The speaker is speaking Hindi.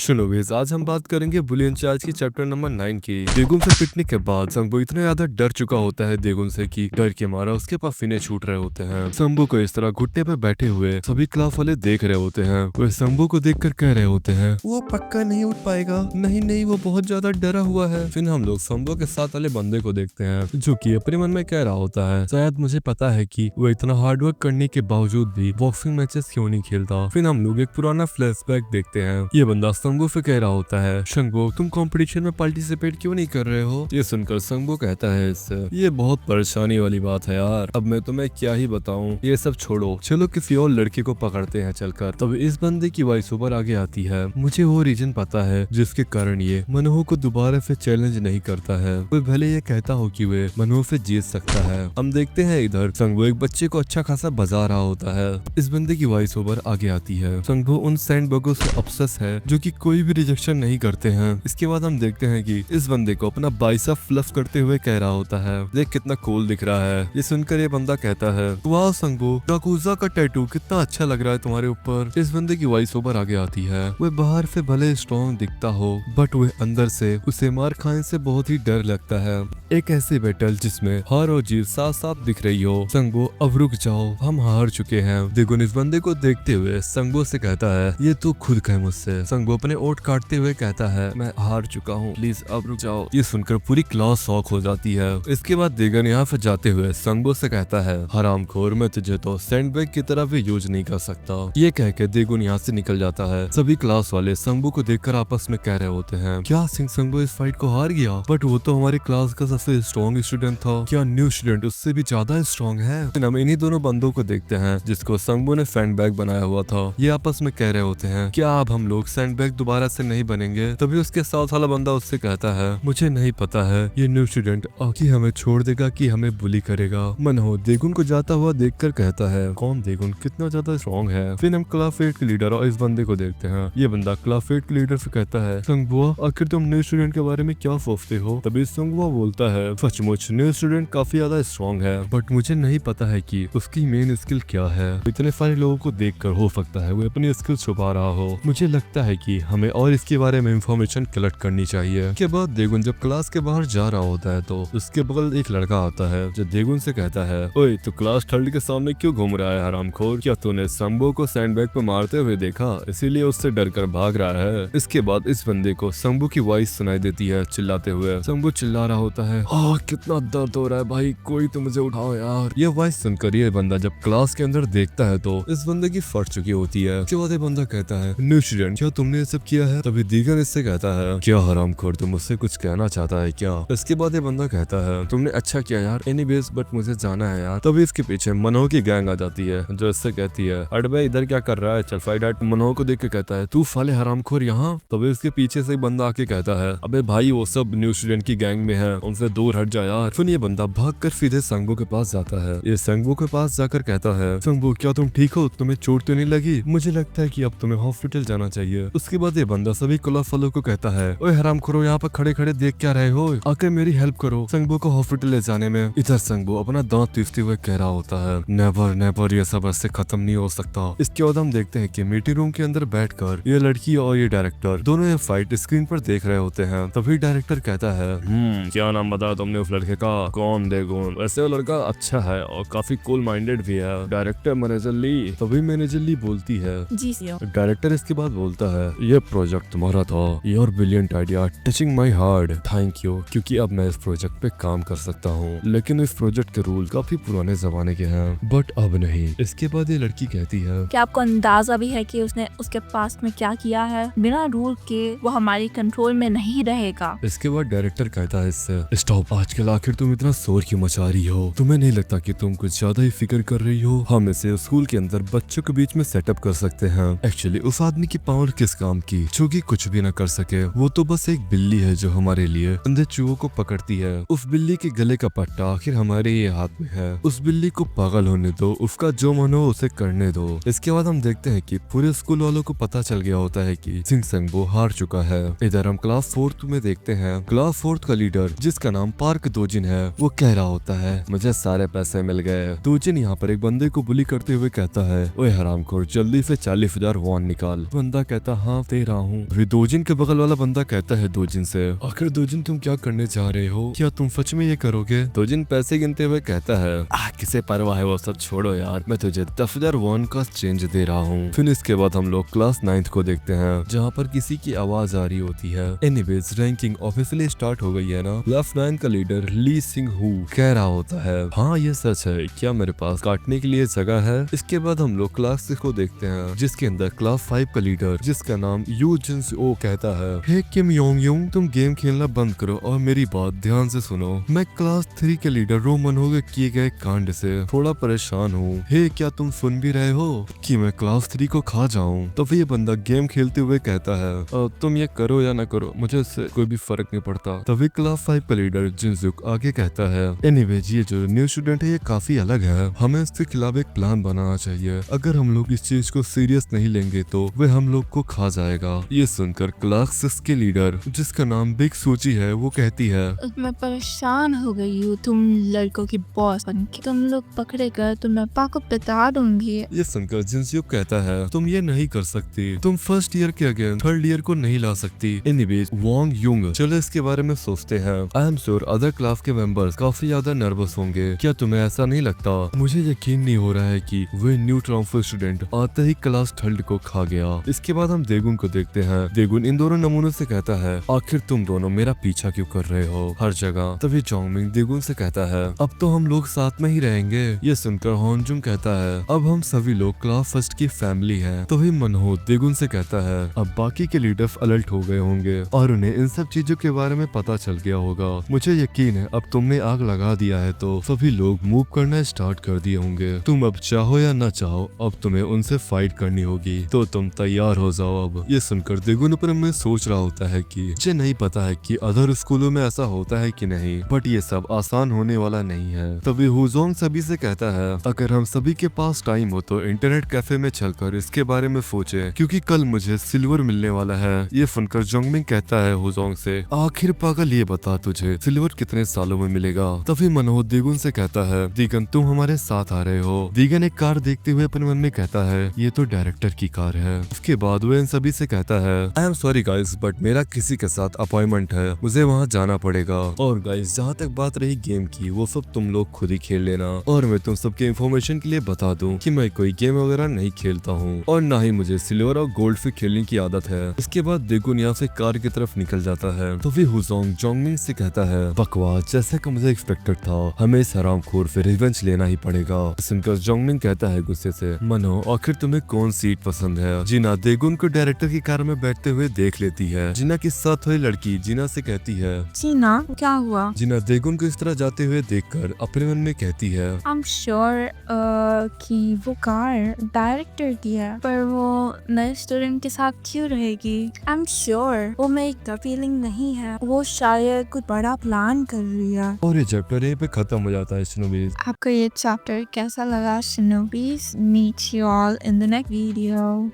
सुनो गाइस, आज हम बात करेंगे बुली इंचार्ज की चैप्टर नंबर 9 की। देगुन से पिटने के बाद संबू इतना ज्यादा डर चुका होता है देगुन से कि डर के मारा उसके पसीने छूट रहे होते हैं। संबू को इस तरह घुट्टे पे बैठे हुए सभी क्लास वाले देख रहे होते हैं। वे संबू को देखकर कह रहे होते हैं वो पक्का नहीं उठ पाएगा, नहीं नहीं वो बहुत ज्यादा डरा हुआ है। फिर हम लोग संबू के साथ वाले बंदे को देखते हैं जो कि अपने मन में कह रहा होता है शायद मुझे पता है कि वो इतना हार्डवर्क करने के बावजूद भी बॉक्सिंग मैचेस क्यों नहीं खेलता। फिर हम लोग एक पुराना फ्लैशबैक देखते हैं। ये बंदा संबू से कह रहा होता है शंगो तुम कंपटीशन में पार्टिसिपेट क्यों नहीं कर रहे हो। ये सुनकर संबू कहता है इससे ये बहुत परेशानी वाली बात है यार, अब मैं तुम्हें क्या ही बताऊं, ये सब छोड़ो, चलो किसी और लड़के को पकड़ते हैं चलकर। तब इस बंदे की वॉइस ऊपर आगे आती है मुझे वो रीजन पता है जिसके कारण ये मनोह को दोबारा से चैलेंज नहीं करता है। वो भले ये कहता हो कि वे मनोह से जीत सकता है। हम देखते हैं इधर संगो एक बच्चे को अच्छा खासा बजा रहा होता है। इस बंदे की वॉइस ओवर आगे आती है संगो उन सैंडबर्गों से ऑब्सेस है जो कि कोई भी रिजेक्शन नहीं करते हैं। इसके बाद हम देखते हैं कि इस बंदे को अपना बाइसेप फ्लफ करते हुए कह रहा होता है देख कितना कूल दिख रहा है। ये सुनकर ये बंदा कहता है वाह संगो याकुजा का टैटू कितना अच्छा लग रहा है तुम्हारे ऊपर। इस बंदे की वॉइस ओवर आगे आती है वह बाहर से भले स्ट्रॉन्ग दिखता हो बट वह अंदर से उसे मार खाने से बहुत ही डर लगता है। एक ऐसे बैटल जिसमें हार और जीत साथ साथ दिख रही हो। संगो अब रुक जाओ हम हार चुके हैं। देगुन इस बंदे को देखते हुए संगो से कहता है ये तू खुद कहे मुझसे। संगो अपने ओठ काटते हुए कहता है मैं हार चुका हूँ प्लीज अब रुक जाओ। ये सुनकर पूरी क्लास शॉक हो जाती है। इसके बाद देगन यहाँ से जाते हुए संगो से कहता है हरामखोर मैं तुझे तो सैंडबैग की तरह भी यूज नहीं कर सकता। ये कह के देगुन यहाँ से निकल जाता है। सभी क्लास वाले संगो को देखकर आपस में कह रहे होते हैं क्या सिंह संगो इस फाइट को हार गया, बट वो तो हमारे क्लास का सबसे स्ट्रॉन्ग स्टूडेंट था, क्या न्यू स्टूडेंट उससे भी ज्यादा स्ट्रॉन्ग है। फिर हम इन्हीं दोनों बंदों को देखते हैं जिसको संगो ने सैंडबैग बनाया हुआ था। ये आपस में कह रहे होते हैं क्या अब हम लोग सैंडबैग दोबारा से नहीं बनेंगे। तभी उसके साथ वाला बंदा उससे कहता है मुझे नहीं पता है ये न्यू स्टूडेंट आखिर हमें छोड़ देगा कि हमें बुली करेगा। मनोह देगुन को जाता हुआ देखकर कहता है कौन देगुन कितना ज्यादा स्ट्रॉन्ग है। फिर हम क्लास 8 के लीडर और इस बंदे को देखते हैं। ये बंदा क्लास 8 के लीडर से कहता है संगबुआ आखिर तुम न्यू स्टूडेंट के बारे में क्या सोचते हो। तभी संगबुआ बोलता है सचमुच न्यू स्टूडेंट काफी ज्यादा स्ट्रॉन्ग है बट मुझे नहीं पता है कि उसकी मेन स्किल क्या है। इतने सारे लोगों को देखकर हो सकता है वो अपनी स्किल छुपा रहा हो। मुझे लगता है कि हमें और इसके बारे में इंफॉर्मेशन कलेक्ट करनी चाहिए। के बाद देगुन जब क्लास के बाहर जा रहा होता है तो उसके बगल एक लड़का आता है जो देगुन से कहता है ओए तू क्लास 3 के सामने क्यों घूम रहा है हरामखोर, क्या तूने संबो को सैंडबैग पे मारते हुए देखा इसीलिए उससे डर कर भाग रहा है। इसके बाद इस बंदे को संबो की वॉइस सुनाई देती है चिल्लाते हुए। संबो चिल्ला रहा होता है कितना दर्द हो रहा है भाई, कोई तो मुझे उठाओ यार। ये वॉइस सुनकर ये बंदा जब क्लास के अंदर देखता है तो इस बंदे की फट चुकी होती है। उसके बाद ये बंदा कहता है न्यू स्टूडेंट क्या तुमने ये सब किया है। तभी दीगर इससे कहता है क्या हरामखोर तुम मुझसे कुछ कहना चाहता है क्या। इसके बाद ये बंदा कहता है तुमने अच्छा किया यार एनीवेज बट मुझे जाना है यार। तभी इसके पीछे मनोह की गैंग आ जाती है जो इससे कहती है अरे भाई इधर क्या कर रहा है चल फाइट आउट। मनोह को देख के कहता है तू साले हरामखोर यहाँ। तभी इसके पीछे से बंदा आके कहता है अबे भाई वो सब न्यू स्टूडेंट की गैंग में है उनसे दूर हट जा यार। फिर ये बंदा भाग कर सीधे संगो के पास जाता है। ये संगो के पास जाकर कहता है संगो क्या तुम ठीक हो, तुम्हें चोट तो नहीं लगी, मुझे लगता है कि अब तुम्हें हॉस्पिटल जाना चाहिए। उसके बाद ये बंदा सभी क्लास वालों को कहता है ओए हरामखोरो यहाँ पर खड़े खड़े देख क्या रहे हो, आकर मेरी हेल्प करो संगो को हॉस्पिटल ले जाने में। इधर संगो अपना दांत पीसते हुए कह रहा होता है नेवर नेवर ये सब ऐसे खत्म नहीं हो सकता। इसके बाद हम देखते हैं कि मीटिंग रूम के अंदर बैठकर ये लड़की और ये डायरेक्टर दोनों ये फाइट स्क्रीन पर देख रहे होते हैं। तभी डायरेक्टर कहता है क्या नाम बताया तुमने उस लड़के का, कौन देगुन, वैसे वो लड़का अच्छा है और काफी कूल माइंडेड भी है। डायरेक्टर मैनेजर ली। तभी मैनेजर ली बोलती है जी सर। डायरेक्टर इसके बाद बोलता है ये प्रोजेक्ट तुम्हारा था, your brilliant idea touching my heart, thank you, क्योंकि अब मैं इस प्रोजेक्ट पे काम कर सकता हूँ। लेकिन इस प्रोजेक्ट के रूल काफी पुराने जमाने के हैं बट अब नहीं। इसके बाद ये लड़की कहती है क्या आपको अंदाजा भी है कि उसने उसके पास में क्या किया है, बिना रूल के वो हमारी कंट्रोल में नहीं रहेगा। इसके बाद डायरेक्टर कहता है इससे स्टॉप, आजकल आखिर तुम इतना शोर क्यों मचा रही हो, तुम्हें नहीं लगता कि तुम कुछ ज्यादा ही फिक्र कर रही हो। हम इसे स्कूल के अंदर बच्चों के बीच में सेटअप कर सकते हैं। एक्चुअली उस आदमी की पावर किस काम की जो कि कुछ भी न कर सके, वो तो बस एक बिल्ली है जो हमारे लिए अंधे चूहों को पकड़ती है। उस बिल्ली के गले का पट्टा आखिर हमारे ये हाथ में है। उस बिल्ली को पागल होने दो, उसका जो मन हो उसे करने दो। इसके बाद हम देखते हैं कि पूरे स्कूल वालों को पता चल गया होता है कि सिंह संगबो हार चुका है। इधर हम क्लास 4 में देखते हैं क्लास 4 का लीडर जिसका नाम पार्क दोजिन है वो कह रहा होता है मुझे सारे पैसे मिल गए। दोजिन यहाँ पर एक बंदे को बुली करते हुए कहता है ओए हरामखोर जल्दी से 40,000 वॉन निकाल। बंदा कहता हाँ दे रहा हूँ। अभी दोजिन के बगल वाला बंदा कहता है दोजिन से, आखिर दोजिन तुम क्या करने जा रहे हो, क्या तुम सच में ये करोगे? दोजिन पैसे गिनते हुए कहता है, किसे परवाह है, वो सब छोड़ो यार, मैं तुझे 10,000 वॉन का चेंज दे रहा हूँ। फिर इसके बाद हम लोग क्लास 9th को देखते हैं, जहाँ पर किसी की आवाज आ रही होती है। एनीवेज रैंकिंग ऑफिशियली स्टार्ट हो गई है ना। क्लास 9 का लीडर ली सिंह हु कह रहा होता है, हाँ ये सच है, क्या मेरे पास काटने के लिए जगह है? इसके बाद हम लोग क्लास 6 को देखते हैं, जिसके अंदर क्लास 5 का लीडर जिसका नाम यू जिन ओ कहता है, हे किम योंग यूंग, तुम गेम खेलना बंद करो और मेरी बात ध्यान से सुनो। मैं क्लास 3 के लीडर रोमन हो किए गए कांड से थोड़ा परेशान हूँ। हे क्या तुम सुन भी रहे हो कि मैं क्लास 3 को खा जाऊँ? तो ये बंदा गेम खेलते हुए कहता है, तुम ये करो या ना करो, मुझे इससे कोई भी फर्क नहीं पड़ता। तभी क्लास 5 का लीडर जिनजुक आगे कहता है, एनीवेज ये जो न्यू स्टूडेंट है ये काफी अलग है, हमें इसके खिलाफ एक प्लान बनाना चाहिए। अगर हम लोग इस चीज को सीरियस नहीं लेंगे तो वह हम लोग को खा जाएगा। ये सुनकर क्लास 6 के लीडर जिसका नाम बिग सूची है वो कहती है, मैं परेशान हो गई हूँ तुम लड़कों की बॉस बनके। तुम लोग पकड़े गए तो मैं पापा को बता दूंगी। ये सुनकर जिनसुक कहता है, तुम ये नहीं कर सकती, तुम फर्स्ट ईयर के अगेंस्ट थर्ड ईयर को नहीं ला सकती। एनीवेज वॉन्ग यूंग, चलो इसके बारे में सोचते हैं। I am sure other class के मेंबर्स काफी ज्यादा नर्वस होंगे, क्या तुम्हें ऐसा नहीं लगता? मुझे यकीन नहीं हो रहा है कि वे न्यू ट्रांसफर स्टूडेंट आते ही क्लास थर्ड को खा गया। इसके बाद हम देगुन को देखते हैं। देगुन इन दोनों नमूनों से कहता है, आखिर तुम दोनों मेरा पीछा क्यों कर रहे हो हर जगह? तभी जोंगमिंग देगुन से कहता है, अब तो हम लोग साथ में ही रहेंगे। ये सुनकर होनजुंग कहता है, अब हम सभी लोग क्लास फर्स्ट की फैमिली हैं। तो ही मनहो देगुन से कहता है, अब बाकी के लीडर्स अलर्ट हो गए होंगे और उन्हें इन सब चीजों के बारे में पता चल गया होगा। मुझे यकीन है अब तुमने आग लगा दिया है तो सभी लोग मूव करना स्टार्ट कर दिए होंगे। तुम अब चाहो या ना चाहो अब तुम्हें उनसे फाइट करनी होगी, तो तुम तैयार हो जाओ अब। ये सुनकर देगुन अपने में सोच रहा होता है कि मुझे नहीं पता है कि अदर स्कूलों में ऐसा होता है कि नहीं, बट ये सब आसान होने वाला नहीं है। तभी हुजोंग सभी से कहता है, अगर हम सभी के पास टाइम हो तो इंटरनेट कैफे में चलकर इसके बारे में सोचे, क्योंकि कल मुझे सिल्वर मिलने वाला है। ये सुनकर जोंगमिंग कहता है हुजोंग से, आखिर पागल ये बता तुझे सिल्वर कितने सालों में मिलेगा? तभी मनहो दीगुन से कहता है, दीगन तुम हमारे साथ आ रहे हो। दीगन एक कार देखते हुए अपने मन में कहता है, ये तो डायरेक्टर की कार है। उसके बाद वो इन सभी से कहता है, I am sorry guys but मेरा किसी के साथ अपॉइंटमेंट है, मुझे वहाँ जाना पड़ेगा। और गाइस जहाँ तक बात रही गेम की, वो सब तुम लोग खुद ही खेल लेना। और मैं तुम सबके इन्फॉर्मेशन के लिए बता दूं कि मैं कोई गेम वगैरह नहीं खेलता हूँ और ना ही मुझे सिल्वर और गोल्ड से खेलने की आदत है। इसके बाद देगुन यहाँ से कार की तरफ निकल जाता है। तो फिर हुजोंग जोंगमिंग से कहता है, बकवास, जैसा कि मुझे एक्सपेक्टेड था, हमें इस हरामखोर से रिवेंज लेना ही पड़ेगा। सुनकर जोंगमिंग कहता है गुस्से से, मनो आखिर तुम्हें कौन सीट पसंद है? जीना देगुन को डायरेक्टर की कार में बैठते हुए देख लेती है। जीना के साथ हुई लड़की जीना से कहती है, जीना क्या हुआ? जीना देगुन को इस तरह जाते हुए देखकर अपने मन में कहती है, आई एम श्योर कि वो कार डायरेक्टर की है, पर वो नए स्टूडेंट के साथ क्यों रहेगी? आई एम श्योर वो मेरी गट फीलिंग नहीं है, वो शायद कुछ बड़ा प्लान कर रही है। और ये चैप्टर यहीं पे खत्म हो जाता है शिनोबीज। आपको ये चैप्टर कैसा लगा shinobis? Meet you all in the next video.